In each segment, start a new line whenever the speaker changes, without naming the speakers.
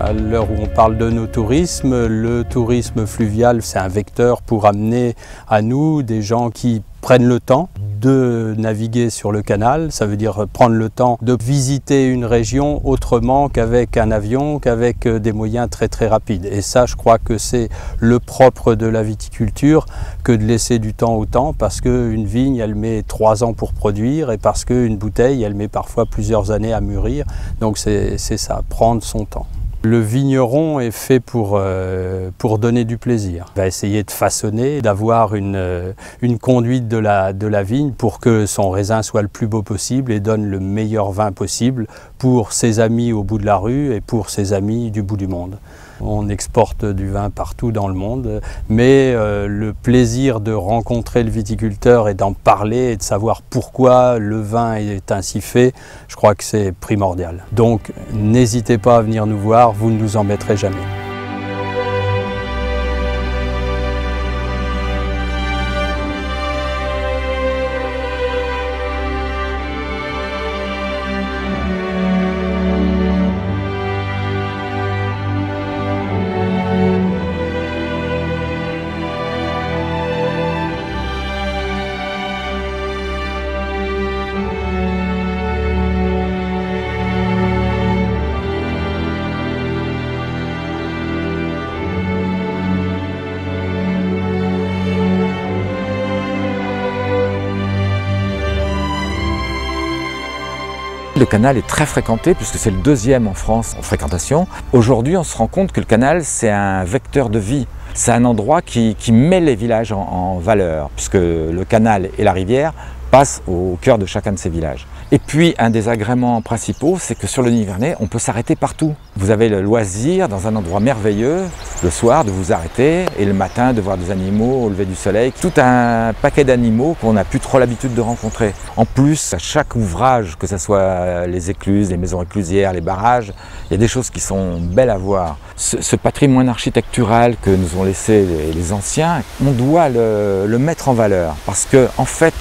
À l'heure où on parle de nos tourismes, le tourisme fluvial, c'est un vecteur pour amener à nous des gens qui prennent le temps de naviguer sur le canal. Ça veut dire prendre le temps de visiter une région autrement qu'avec un avion, qu'avec des moyens très rapides. Et ça, je crois que c'est le propre de la viticulture que de laisser du temps au temps, parce qu'une vigne, elle met 3 ans pour produire, et parce qu'une bouteille, elle met parfois plusieurs années à mûrir. Donc c'est ça, prendre son temps. Le vigneron est fait pour donner du plaisir. Il va essayer de façonner, d'avoir une conduite de la vigne pour que son raisin soit le plus beau possible et donne le meilleur vin possible pour ses amis au bout de la rue et pour ses amis du bout du monde. On exporte du vin partout dans le monde, mais le plaisir de rencontrer le viticulteur et d'en parler et de savoir pourquoi le vin est ainsi fait, je crois que c'est primordial. Donc n'hésitez pas à venir nous voir, vous ne nous embêterez jamais.
Le canal est très fréquenté puisque c'est le 2e en France en fréquentation. Aujourd'hui, on se rend compte que le canal, c'est un vecteur de vie. C'est un endroit qui met les villages en valeur, puisque le canal et la rivière passent au cœur de chacun de ces villages. Et puis, un des agréments principaux, c'est que sur le Nivernais, on peut s'arrêter partout. Vous avez le loisir, dans un endroit merveilleux, le soir, de vous arrêter, et le matin, de voir des animaux au lever du soleil. Tout un paquet d'animaux qu'on n'a plus trop l'habitude de rencontrer. En plus, à chaque ouvrage, que ce soit les écluses, les maisons éclusières, les barrages, il y a des choses qui sont belles à voir. Ce patrimoine architectural que nous ont laissé les anciens, on doit le mettre en valeur. Parce que, en fait,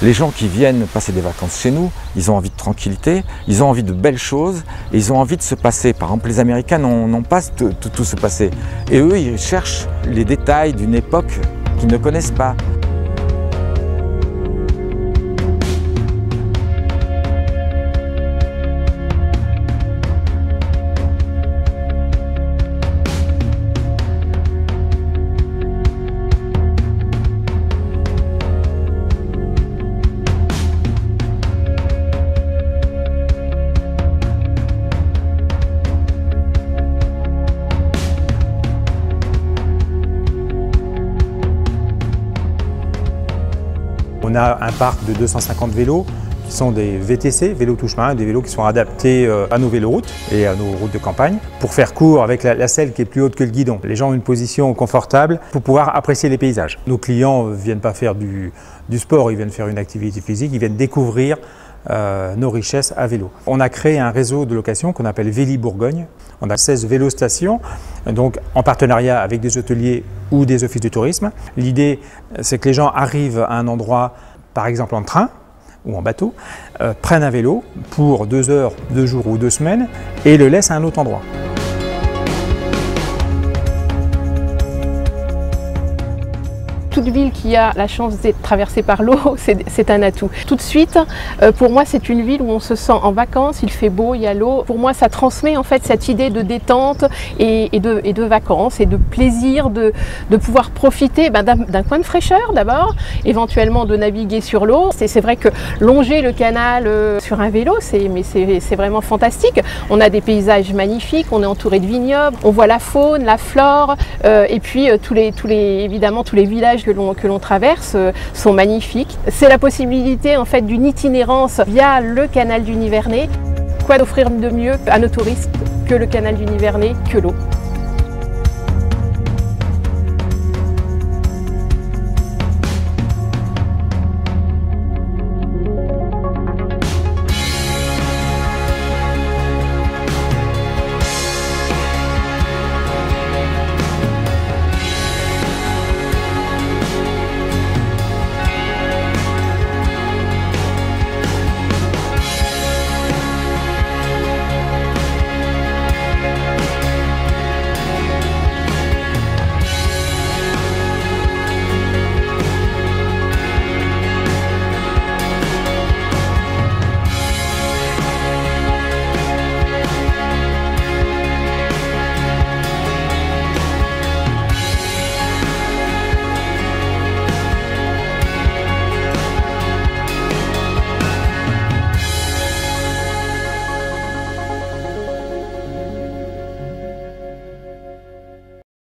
les gens qui viennent passer des vacances chez nous, ils ont envie de tranquillité, ils ont envie de belles choses, et ils ont envie de se passer. Par exemple, les Américains n'ont pas tout se passer. Et eux, ils cherchent les détails d'une époque qu'ils ne connaissent pas.
On a un parc de 250 vélos qui sont des VTC, vélos touche-main, des vélos qui sont adaptés à nos véloroutes et à nos routes de campagne pour faire court avec la selle qui est plus haute que le guidon. Les gens ont une position confortable pour pouvoir apprécier les paysages. Nos clients ne viennent pas faire du sport, ils viennent faire une activité physique, ils viennent découvrir nos richesses à vélo. On a créé un réseau de location qu'on appelle Véli Bourgogne. On a 16 vélostations, donc en partenariat avec des hôteliers ou des offices de tourisme. L'idée, c'est que les gens arrivent à un endroit, par exemple en train ou en bateau, prennent un vélo pour 2 heures, 2 jours ou 2 semaines et le laissent à un autre endroit.
Toute ville qui a la chance d'être traversée par l'eau, c'est un atout. Tout de suite, pour moi, c'est une ville où on se sent en vacances, il fait beau, il y a l'eau. Pour moi, ça transmet en fait cette idée de détente et de vacances et de plaisir de pouvoir profiter d'un coin de fraîcheur d'abord, éventuellement de naviguer sur l'eau. C'est vrai que longer le canal sur un vélo, c'est vraiment fantastique. On a des paysages magnifiques, on est entouré de vignobles, on voit la faune, la flore, et puis évidemment tous les villages que l'on traverse sont magnifiques. C'est la possibilité en fait d'une itinérance via le canal du Nivernais. Quoi d'offrir de mieux à nos touristes que le canal du Nivernais, que l'eau.